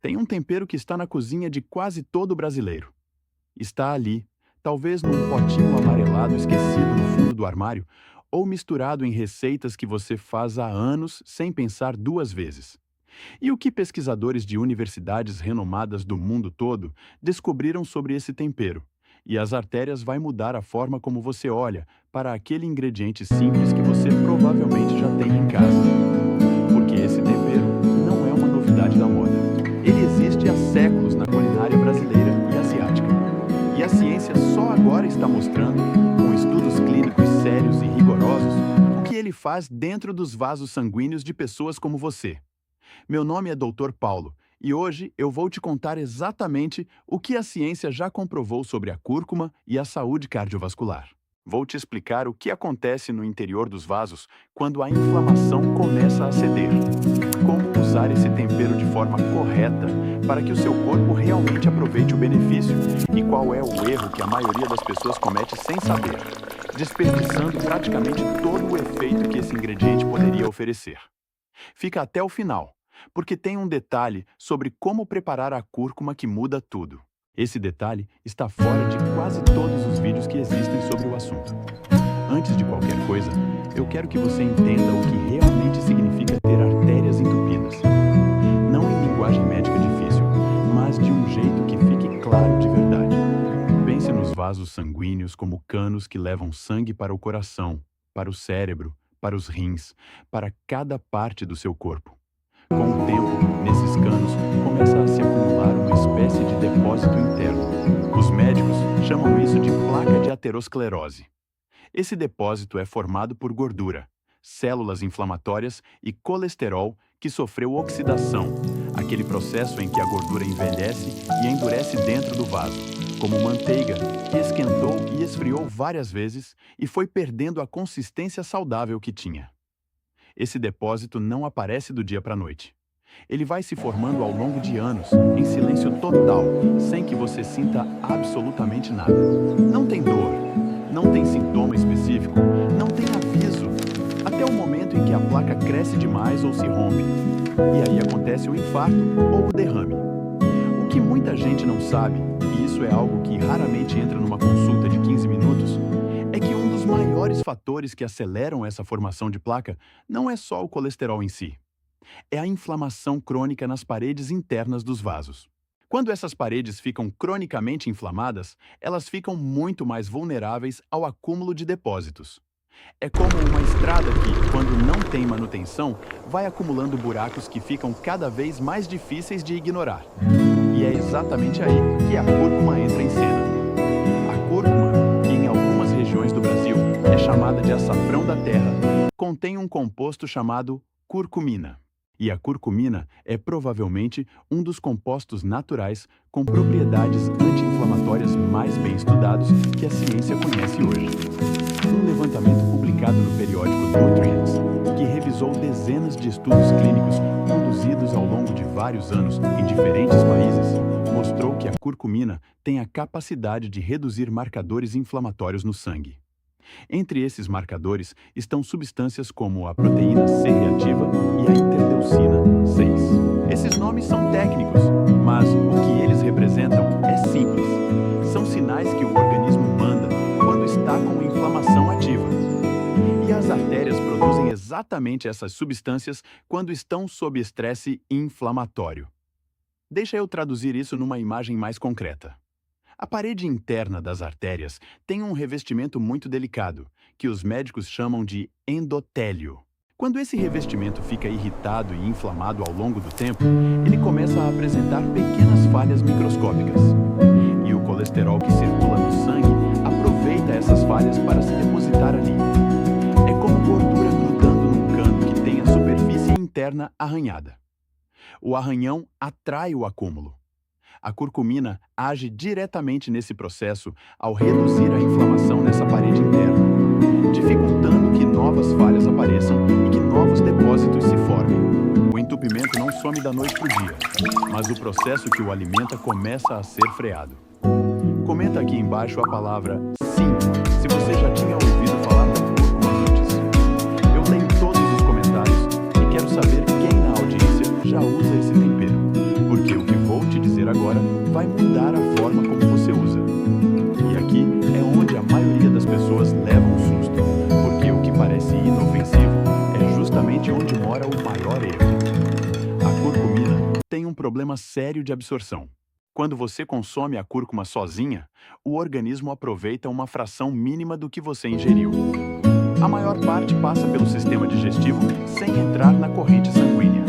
Tem um tempero que está na cozinha de quase todo brasileiro. Está ali, talvez num potinho amarelado esquecido no fundo do armário, ou misturado em receitas que você faz há anos sem pensar duas vezes. E o que pesquisadores de universidades renomadas do mundo todo descobriram sobre esse tempero? E as artérias vai mudar a forma como você olha para aquele ingrediente simples que você provavelmente já tem em casa. Porque esse tempero não é uma novidade da moda. Ele existe há séculos na culinária brasileira e asiática. E a ciência só agora está mostrando, com estudos clínicos sérios e rigorosos, o que ele faz dentro dos vasos sanguíneos de pessoas como você. Meu nome é Dr. Paulo e hoje eu vou te contar exatamente o que a ciência já comprovou sobre a cúrcuma e a saúde cardiovascular. Vou te explicar o que acontece no interior dos vasos quando a inflamação começa a ceder. Como usar esse tempero de forma correta para que o seu corpo realmente aproveite o benefício e qual é o erro que a maioria das pessoas comete sem saber, desperdiçando praticamente todo o efeito que esse ingrediente poderia oferecer. Fica até o final, porque tem um detalhe sobre como preparar a cúrcuma que muda tudo. Esse detalhe está fora de quase todos os vídeos que existem sobre o assunto. Antes de qualquer coisa, eu quero que você entenda o que realmente significa ter artérias entupidas. Não em linguagem médica difícil, mas de um jeito que fique claro de verdade. Pense nos vasos sanguíneos como canos que levam sangue para o coração, para o cérebro, para os rins, para cada parte do seu corpo. Com o tempo, nesses canos, começa a se acumular uma espécie de depósito interno. Os médicos chamam isso de placa de aterosclerose. Esse depósito é formado por gordura, células inflamatórias e colesterol que sofreu oxidação, aquele processo em que a gordura envelhece e endurece dentro do vaso, como manteiga que esquentou e esfriou várias vezes e foi perdendo a consistência saudável que tinha. Esse depósito não aparece do dia para a noite. Ele vai se formando ao longo de anos, em silêncio total, sem que você sinta absolutamente nada. Não tem dor, não tem sintoma específico, não tem aviso, até o momento em que a placa cresce demais ou se rompe. E aí acontece o infarto ou o derrame. O que muita gente não sabe, e isso é algo que raramente entra numa consulta de 15 minutos, é que um dos maiores fatores que aceleram essa formação de placa não é só o colesterol em si. É a inflamação crônica nas paredes internas dos vasos. Quando essas paredes ficam cronicamente inflamadas, elas ficam muito mais vulneráveis ao acúmulo de depósitos. É como uma estrada que, quando não tem manutenção, vai acumulando buracos que ficam cada vez mais difíceis de ignorar. E é exatamente aí que a cúrcuma entra em cena. A cúrcuma, que em algumas regiões do Brasil é chamada de açafrão da terra, contém um composto chamado curcumina. E a curcumina é provavelmente um dos compostos naturais com propriedades anti-inflamatórias mais bem estudados que a ciência conhece hoje. Um levantamento publicado no periódico Nutrients, que revisou dezenas de estudos clínicos conduzidos ao longo de vários anos em diferentes países, mostrou que a curcumina tem a capacidade de reduzir marcadores inflamatórios no sangue. Entre esses marcadores estão substâncias como a proteína C reativa e a interleucina 6. Esses nomes são técnicos, mas o que eles representam é simples. São sinais que o organismo manda quando está com inflamação ativa. E as artérias produzem exatamente essas substâncias quando estão sob estresse inflamatório. Deixa eu traduzir isso numa imagem mais concreta. A parede interna das artérias tem um revestimento muito delicado, que os médicos chamam de endotélio. Quando esse revestimento fica irritado e inflamado ao longo do tempo, ele começa a apresentar pequenas falhas microscópicas. E o colesterol que circula no sangue aproveita essas falhas para se depositar ali. É como gordura grudando num cano que tem a superfície interna arranhada. O arranhão atrai o acúmulo. A curcumina age diretamente nesse processo ao reduzir a inflamação nessa parede interna, dificultando que novas falhas apareçam e que novos depósitos se formem. O entupimento não some da noite para o dia, mas o processo que o alimenta começa a ser freado. Comenta aqui embaixo a palavra sim, se você já tinha ouvido falar da cúrcuma antes. Eu leio todos os comentários e quero saber quem na audiência já usa esse tempero, porque o que vou te dizer agora vai mudar a forma como você usa. E aqui é onde a maioria das pessoas leva um susto, porque o que parece inofensivo é justamente onde mora o maior erro. A curcumina tem um problema sério de absorção. Quando você consome a cúrcuma sozinha, o organismo aproveita uma fração mínima do que você ingeriu. A maior parte passa pelo sistema digestivo sem entrar na corrente sanguínea.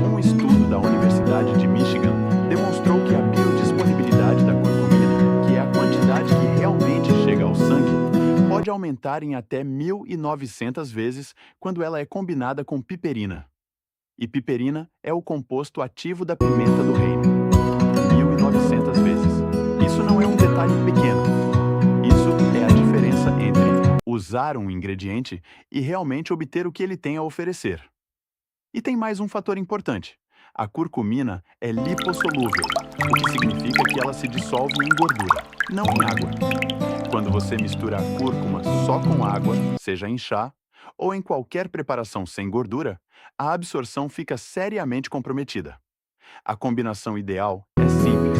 Um estudo da Universidade de Michigan demonstrou que a biodisponibilidade da curcumina, que é a quantidade que realmente chega ao sangue, pode aumentar em até 1.900 vezes quando ela é combinada com piperina. E piperina é o composto ativo da pimenta do reino. 1.900 vezes. Isso não é um detalhe pequeno. Isso é a diferença entre usar um ingrediente e realmente obter o que ele tem a oferecer. E tem mais um fator importante. A curcumina é lipossolúvel, o que significa que ela se dissolve em gordura, não em água. Quando você mistura a cúrcuma só com água, seja em chá, ou em qualquer preparação sem gordura, a absorção fica seriamente comprometida. A combinação ideal é simples: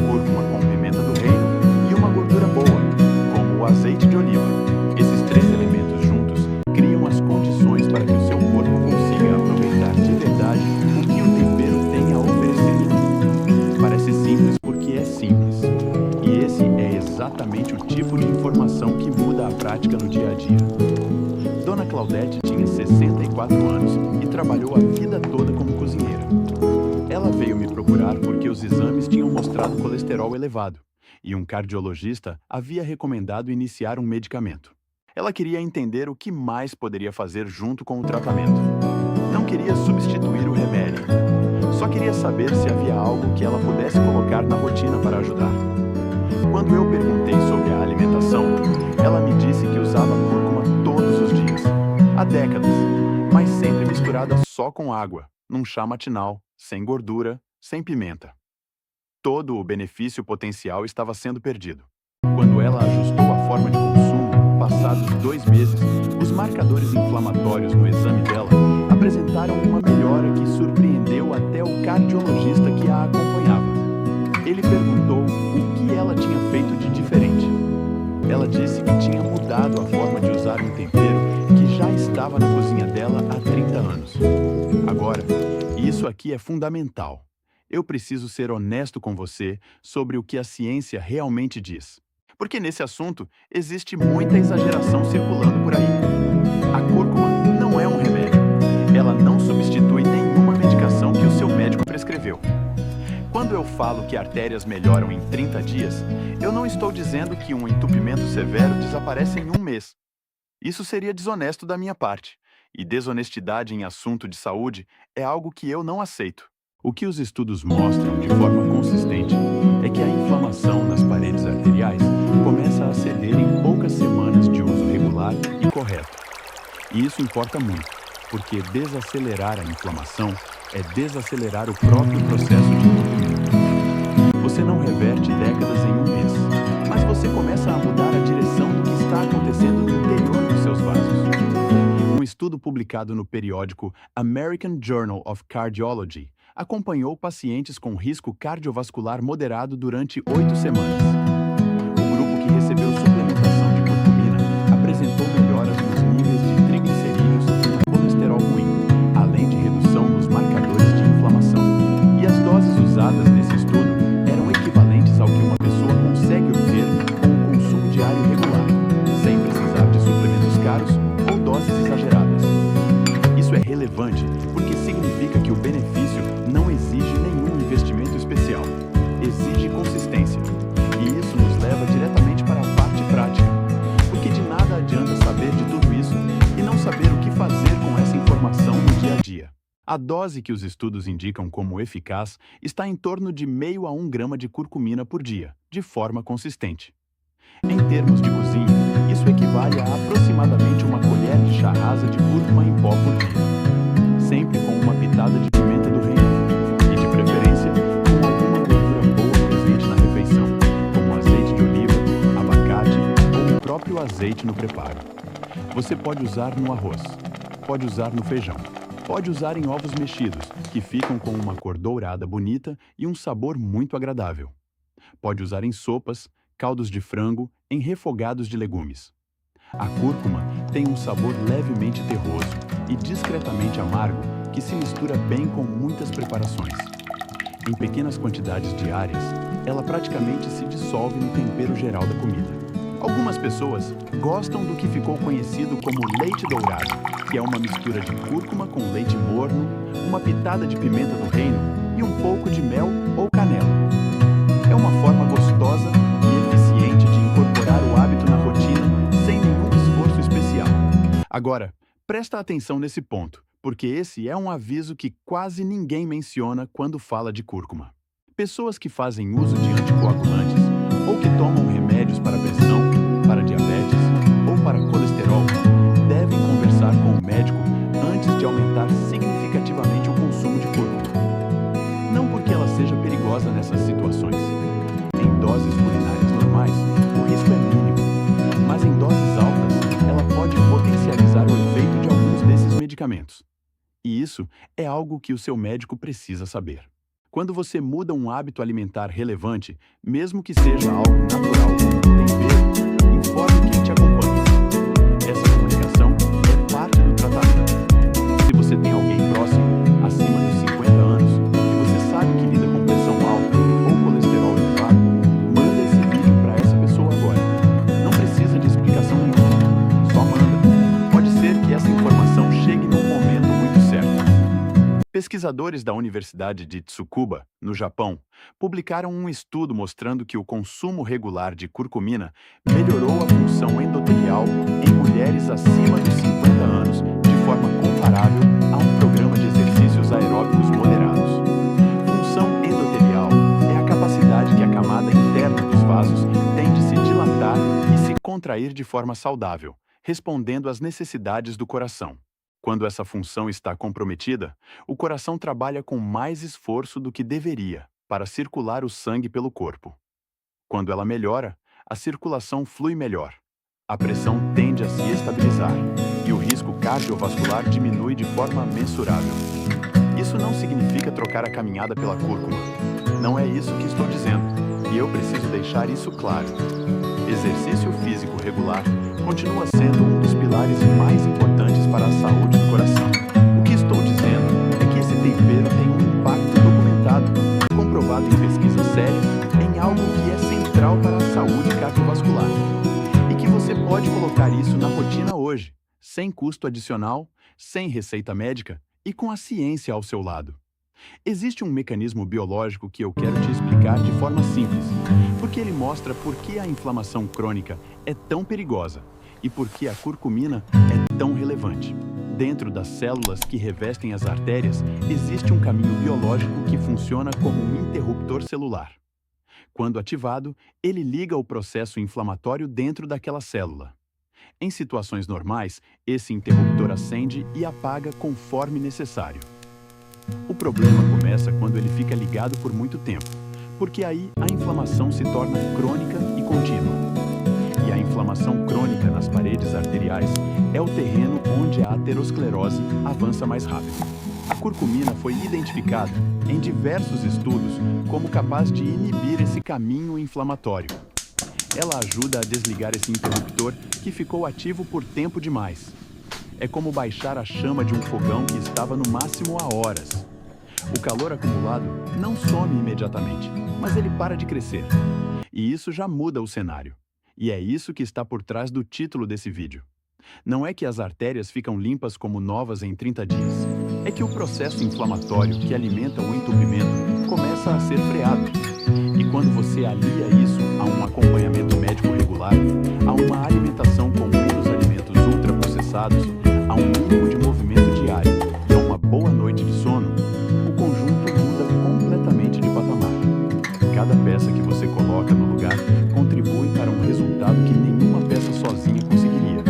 cúrcuma com pimenta do reino e uma gordura boa, como o azeite de oliva. Esses três elementos juntos criam as condições para que o seu corpo consiga aproveitar de verdade o que o tempero tem a oferecer. Parece simples porque é simples. E esse é exatamente o tipo de informação que muda a prática no dia a dia. Dona Claudete tinha 64 anos e trabalhou a vida toda como cozinheira. Ela veio me procurar porque os exames tinham mostrado colesterol elevado e um cardiologista havia recomendado iniciar um medicamento. Ela queria entender o que mais poderia fazer junto com o tratamento. Não queria substituir o remédio. Só queria saber se havia algo que ela pudesse colocar na rotina para ajudar. Quando eu perguntei sobre a alimentação, ela me disse que usava cúrcuma todos os dias, há décadas, mas sempre misturada só com água, num chá matinal, sem gordura, sem pimenta. Todo o benefício potencial estava sendo perdido. Quando ela ajustou a forma de consumo, passados 2 meses, os marcadores inflamatórios no exame dela apresentaram uma melhora que surpreendeu até o cardiologista que a acompanhava. Ele perguntou o que ela tinha feito de diferente. Ela disse que tinha mudado a forma de usar um tempero que já estava na cozinha dela há 30 anos. Agora, isso aqui é fundamental. Eu preciso ser honesto com você sobre o que a ciência realmente diz. Porque nesse assunto existe muita exageração circulando por aí. A cúrcuma não é um remédio. Ela não substitui nenhuma medicação que o seu médico prescreveu. Quando eu falo que artérias melhoram em 30 dias, eu não estou dizendo que um entupimento severo desaparece em 1 mês. Isso seria desonesto da minha parte. E desonestidade em assunto de saúde é algo que eu não aceito. O que os estudos mostram de forma consistente é que a inflamação nas paredes arteriais começa a ceder em poucas semanas de uso regular e correto. E isso importa muito, porque desacelerar a inflamação é desacelerar o próprio processo de entupimento. Você não reverte décadas em 1 mês, mas você começa a mudar a direção do que está acontecendo no interior dos seus vasos. Um estudo publicado no periódico American Journal of Cardiology acompanhou pacientes com risco cardiovascular moderado durante 8 semanas. O grupo que recebeu suplementação de curcumina apresentou melhoras nos níveis de triglicerídeos e colesterol ruim, além de redução nos marcadores de inflamação. E as doses usadas nesse estudo eram equivalentes ao que uma pessoa consegue obter com o consumo diário regular, sem precisar de suplementos caros ou doses exageradas. Isso é relevante porque significa que o benefício não exige nenhum investimento especial, exige consistência. E isso nos leva diretamente para a parte prática, porque de nada adianta saber de tudo isso e não saber o que fazer com essa informação no dia a dia. A dose que os estudos indicam como eficaz está em torno de 0,5 a 1 grama de curcumina por dia, de forma consistente. Em termos de cozinha, isso equivale a aproximadamente uma colher de chá rasa de cúrcuma em pó por dia, sempre com uma pitada de pimenta do reino. Preferência com alguma gordura boa presente na refeição, como azeite de oliva, abacate ou o próprio azeite no preparo. Você pode usar no arroz, pode usar no feijão, pode usar em ovos mexidos, que que ficam com uma cor dourada bonita e um sabor muito agradável. Pode usar em sopas, caldos de frango, em refogados de legumes. A cúrcuma tem um sabor levemente terroso e discretamente amargo que se mistura bem com muitas preparações. Em pequenas quantidades diárias, ela praticamente se dissolve no tempero geral da comida. Algumas pessoas gostam do que ficou conhecido como leite dourado, que é uma mistura de cúrcuma com leite morno, uma pitada de pimenta do reino e um pouco de mel ou canela. É uma forma gostosa e eficiente de incorporar o hábito na rotina sem nenhum esforço especial. Agora, presta atenção nesse ponto, porque esse é um aviso que quase ninguém menciona quando fala de cúrcuma. Pessoas que fazem uso de anticoagulantes ou que tomam remédios para pressão, para diabetes ou para colesterol devem conversar com o médico antes de aumentar significativamente o consumo de cúrcuma. Não porque ela seja perigosa nessas situações. Em doses culinárias normais, o risco é mínimo, mas em doses altas, ela pode potencializar o efeito de alguns desses medicamentos. E isso é algo que o seu médico precisa saber. Quando você muda um hábito alimentar relevante, mesmo que seja algo natural como tempero, informe quem te acompanha. Essa comunicação é parte do tratamento. Se você tem alguém próximo, acima dos 50 anos, e você sabe que lida com pressão alta ou colesterol elevado, manda esse vídeo para essa pessoa agora. Não precisa de explicação nenhuma, só manda. Pode ser que essa informação chegue num momento muito certo. Pesquisadores da Universidade de Tsukuba, no Japão, publicaram um estudo mostrando que o consumo regular de curcumina melhorou a função endotelial em mulheres acima dos 50 anos de forma comparável a um programa de exercícios aeróbicos moderados. Função endotelial é a capacidade que a camada interna dos vasos tem de se dilatar e se contrair de forma saudável, respondendo às necessidades do coração. Quando essa função está comprometida, o coração trabalha com mais esforço do que deveria para circular o sangue pelo corpo. Quando ela melhora, a circulação flui melhor, a pressão tende a se estabilizar e o risco cardiovascular diminui de forma mensurável. Isso não significa trocar a caminhada pela cúrcuma. Não é isso que estou dizendo, e eu preciso deixar isso claro. Exercício físico regular continua sendo um dos pilares mais importantes para a saúde do coração. O que estou dizendo é que esse tempero tem um impacto documentado, comprovado em pesquisa séria, em algo que é central para a saúde cardiovascular. E que você pode colocar isso na rotina hoje, sem custo adicional, sem receita médica e com a ciência ao seu lado. Existe um mecanismo biológico que eu quero te explicar de forma simples, porque ele mostra por que a inflamação crônica é tão perigosa e por que a curcumina é tão relevante. Dentro das células que revestem as artérias, existe um caminho biológico que funciona como um interruptor celular. Quando ativado, ele liga o processo inflamatório dentro daquela célula. Em situações normais, esse interruptor acende e apaga conforme necessário. O problema começa quando ele fica ligado por muito tempo, porque aí a inflamação se torna crônica e contínua. E a inflamação crônica nas paredes arteriais é o terreno onde a aterosclerose avança mais rápido. A curcumina foi identificada em diversos estudos como capaz de inibir esse caminho inflamatório. Ela ajuda a desligar esse interruptor que ficou ativo por tempo demais. É como baixar a chama de um fogão que estava no máximo há horas. O calor acumulado não some imediatamente, mas ele para de crescer. E isso já muda o cenário. E é isso que está por trás do título desse vídeo. Não é que as artérias ficam limpas como novas em 30 dias. É que o processo inflamatório que alimenta o entupimento começa a ser freado. E quando você alia isso a um acompanhamento médico regular, a uma alimentação com menos alimentos ultraprocessados, a um mínimo de movimento diário e a uma boa noite de sono, o conjunto muda completamente de patamar. Cada peça que você coloca no lugar contribui para um resultado que nenhuma peça sozinha conseguiria.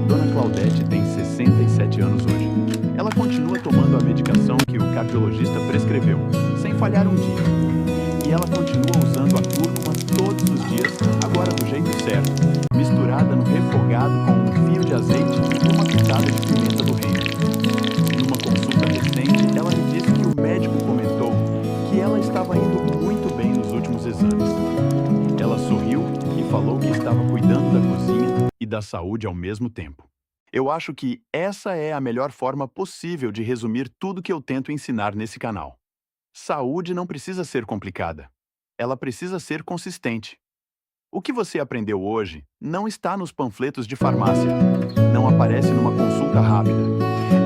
Dona Claudete tem 67 anos hoje. Ela continua tomando a medicação que o cardiologista prescreveu, sem falhar um dia. E ela continua usando a cúrcuma todos os dias, agora do jeito certo, misturada no refogado com um fio de azeite e uma pitada de pimenta do reino. Numa consulta recente, ela me disse que o estava indo muito bem nos últimos exames. Ela sorriu e falou que estava cuidando da cozinha e da saúde ao mesmo tempo. Eu acho que essa é a melhor forma possível de resumir tudo que eu tento ensinar nesse canal. Saúde não precisa ser complicada. Ela precisa ser consistente. O que você aprendeu hoje não está nos panfletos de farmácia, não aparece numa consulta rápida.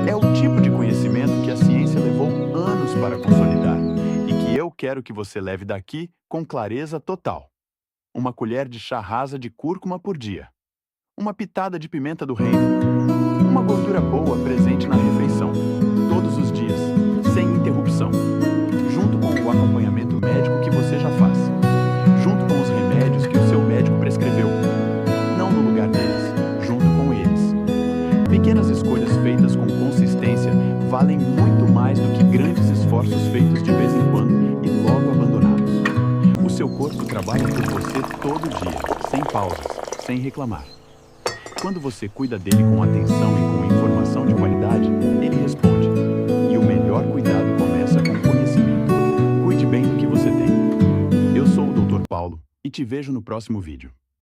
É o tipo de conhecimento que a ciência levou anos para consolidar e que eu quero que você leve daqui com clareza total. Uma colher de chá rasa de cúrcuma por dia. Uma pitada de pimenta do reino. Uma gordura boa presente na refeição, todos os dias, sem interrupção, junto com o acompanhamento médico que você já faz, junto com os remédios que o seu médico prescreveu, não no lugar deles, junto com eles. Pequenas escolhas feitas com consistência valem muito mais do que grandes esforços feitos de vez em quando e logo abandonados. O seu corpo trabalha por você todo dia, sem pausas, sem reclamar. Quando você cuida dele com atenção e com informação de qualidade, ele responde. E o melhor cuidado começa com conhecimento. Cuide bem do que você tem. Eu sou o Dr. Paulo e te vejo no próximo vídeo.